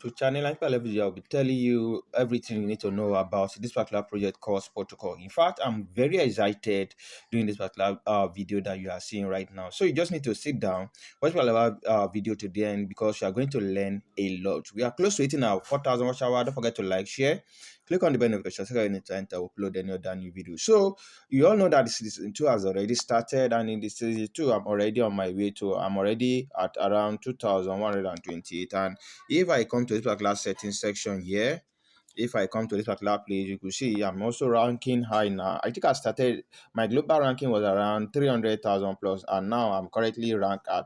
To channel like video, I'll be telling you everything you need to know about this particular project called SPUR Protocol. In fact, I'm very excited doing this particular video that you are seeing right now. So you just need to sit down, watch our video to the end because you are going to learn a lot. We are close to hitting our 4,000 watch hour. Don't forget to like, share, click on the bell notification so you need to enter upload any other new video. So you all know that the season 2 has already started, and in the season 2 I'm already on my way to I'm already at around 2,128. And if I come to this particular settings section here, if I come to this particular place, you could see I'm also ranking high now. I think I started, my global ranking was around 300,000 plus, and now I'm currently ranked at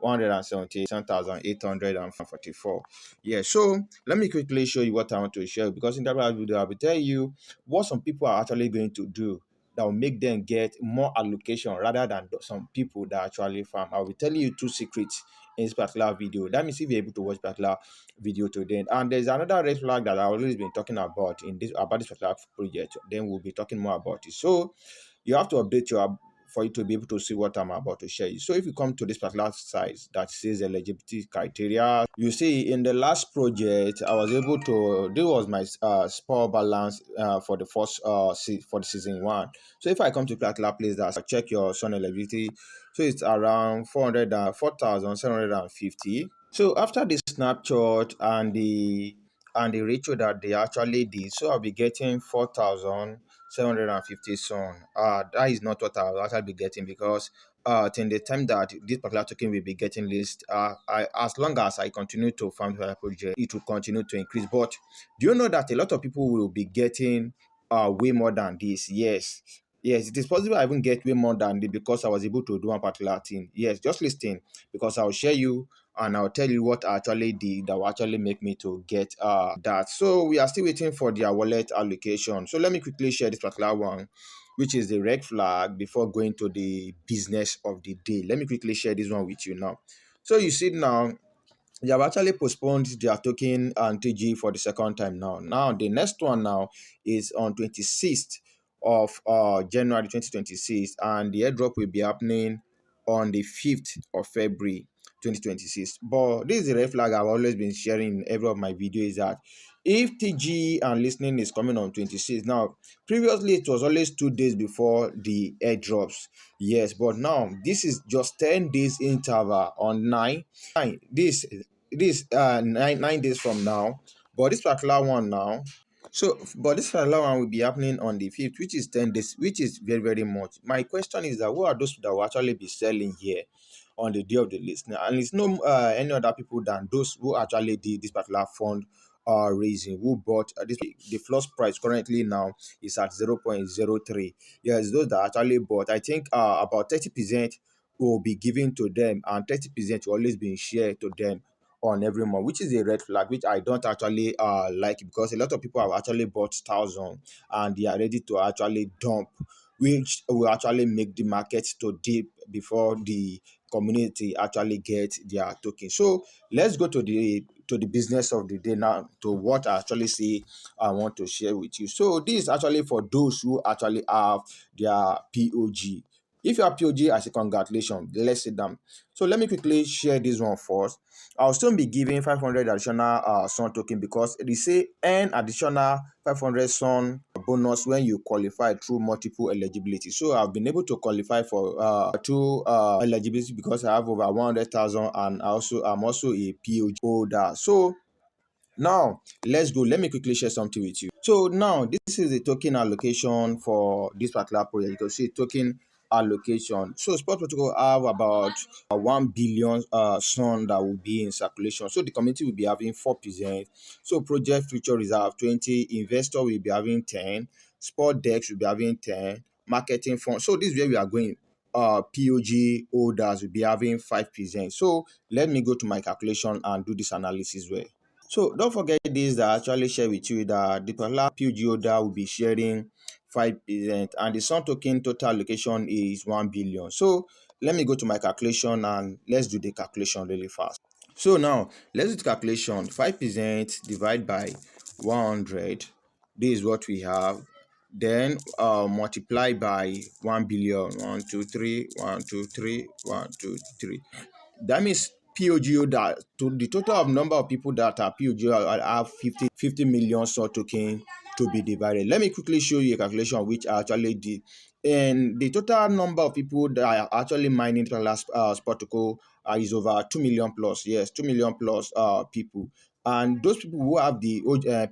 177,844. Yeah, so let me quickly show you what I want to share, because in that video I will tell you what some people are actually going to do that will make them get more allocation rather than some people that actually farm. I will tell you two secrets in this particular video. That means if you're able to watch particular video today. And there's another red flag that I've always been talking about in this particular project. Then we'll be talking more about it. So you have to update your app for you to be able to see what I'm about to share you. So if you come to this particular site that says eligibility criteria, you see in the last project I was able to, this was my SPUR balance for the first for the season 1. So if I come to particular place that check your Sun eligibility, so it's around 4,750. So after the snapshot and the ratio that they actually did, so I'll be getting 4,750 Sun. That is not what I'll actually be getting, because till the time that this particular token will be getting list, as long as I continue to farm the project, it will continue to increase. But do you know that a lot of people will be getting way more than this? Yes. Yes, it is possible I even get way more than this because I was able to do one particular thing. Yes, just listen, because I'll share you and I'll tell you what I actually did that will actually make me to get that. So we are still waiting for their wallet allocation. So let me quickly share this particular one, which is the red flag, before going to the business of the day. Let me quickly share this one with you now. So you see now, they have actually postponed their token and TG for the second time now. Now the next one now is on 26th of January 2026, and the airdrop will be happening on the 5th of February 2026. But this is a red flag I've always been sharing in every of my videos, that if TG and listening is coming on 26th, now previously it was always 2 days before the airdrops. Yes, but now this is just 10 days interval on 9 nine days from now. But this particular one now, but this particular one will be happening on the 5th, which is 10 days, which is very, very much. My question is that who are those that will actually be selling here on the day of the list? And it's no any other people than those who actually did this particular fund raising, who bought this. The floor price currently now is at 0.03. Yes, those that actually bought, I think about 30% will be given to them, and 30% will always be shared to them on every month, which is a red flag, which I don't actually like, because a lot of people have actually bought 1,000 and they are ready to actually dump, which will actually make the market to dip before the community actually get their token. So let's go to the business of the day now, to what I actually say I want to share with you. So this is actually for those who actually have their POG. If you have POG, I say congratulations. Let's sit down. So let me quickly share this one first. I'll still be giving 500 additional Sun token, because they say earn additional 500 Sun bonus when you qualify through multiple eligibility. So I've been able to qualify for two eligibility, because I have over 100,000, and I'm also a POG holder. So now let's go. Let me quickly share something with you. So now this is the token allocation for this particular project. You can see token allocation. So SPUR Protocol have about 1 billion Sun that will be in circulation. So the community will be having 4%. So project future reserve 20, investor will be having 10, sport decks will be having 10, marketing fund. So this is where we are going. POG holders will be having 5%. So let me go to my calculation and do this analysis well. So don't forget this, that I actually share with you that the particular POG holder will be sharing 5%, and the Sun token total allocation is 1 billion. So let me go to my calculation and let's do the calculation really fast. So now let's do the calculation. 5% divided by 100. This is what we have. Then multiply by 1 billion. 1, 2, 3, 1, 2, 3, 1, 2, 3. That means POGO, that to the total of number of people that are POGO have 50 million SPUR token to be divided. Let me quickly show you a calculation which I actually did. And the total number of people that are actually mining SPUR protocol is over 2 million plus. Yes, 2 million plus people. And those people who have the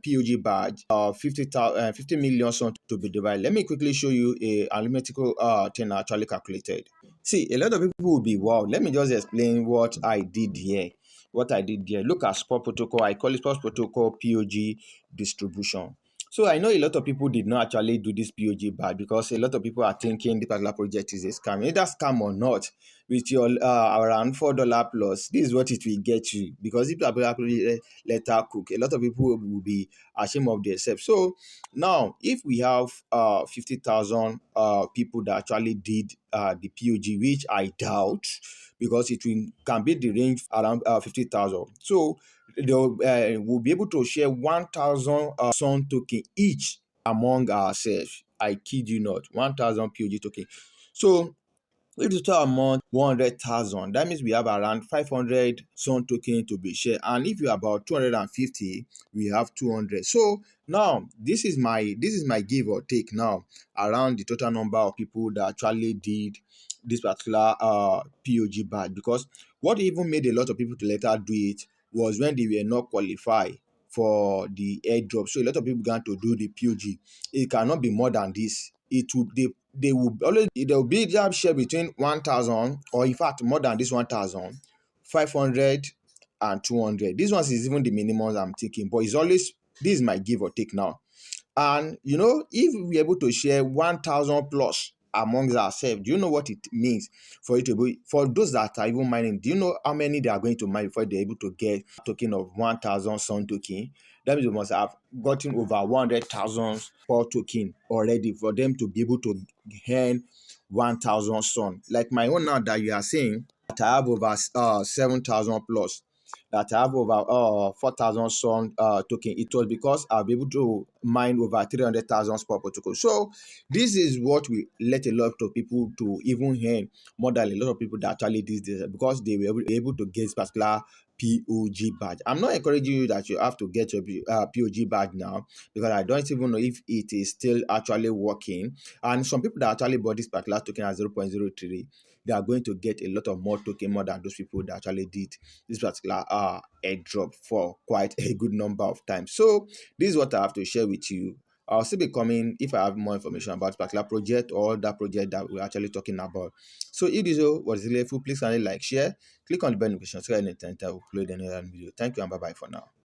POG badge, 50 million SPUR to be divided. Let me quickly show you a arithmetical thing I actually calculated. See, a lot of people will be, wow, let me just explain what I did here. Look at SPUR protocol. I call it SPUR protocol POG distribution. So I know a lot of people did not actually do this POG bad, because a lot of people are thinking this particular project is a scam. Either scam or not, with your around $4 plus, this is what it will get you. Because if you actually let her cook, a lot of people will be ashamed of themselves. So now, if we have 50,000 people that actually did the POG, which I doubt, because can be the range around 50,000. So they will be able to share 1,000 SPUR token each among ourselves. I kid you not, 1,000 POG token. So if the total amount 100,000, that means we have around 500 SPUR token to be shared. And if you are about 250, we have 200. So now this is my give or take now around the total number of people that actually did this particular POG badge. Because what even made a lot of people to later do it was when they were not qualified for the airdrop. So a lot of people began to do the POG. It cannot be more than this. They will be job share between 1,000, or in fact more than this 1,000, 500 and 200. This one is even the minimum I'm taking, but it's always, this is my give or take now. And if we're able to share 1,000 plus amongst ourselves, do you know what it means for it to be, for those that are even mining? Do you know how many they are going to mine before they're able to get a token of 1,000 SPUR token? That means we must have gotten over 100,000 SPUR token already for them to be able to earn 1,000 SPUR. Like my own now that you are saying, that I have over 7,000 plus, that I have over 4,000 SPUR token. It was because I'll be able to mine over 300,000 SPUR protocol. So this is what we let a lot of people to even earn more than a lot of people that actually did this, because they were able to get particular POG badge. I'm not encouraging you that you have to get your POG badge now, because I don't even know if it is still actually working. And some people that actually bought this particular token at 0.03, they are going to get a lot of more token, more than those people that actually did this particular airdrop for quite a good number of times. So this is what I have to share with you. I'll still be coming if I have more information about this particular project or that project that we're actually talking about. So if this was really helpful, please kindly like, share, click on the bell notification so anytime I will upload another video. Thank you and bye bye for now.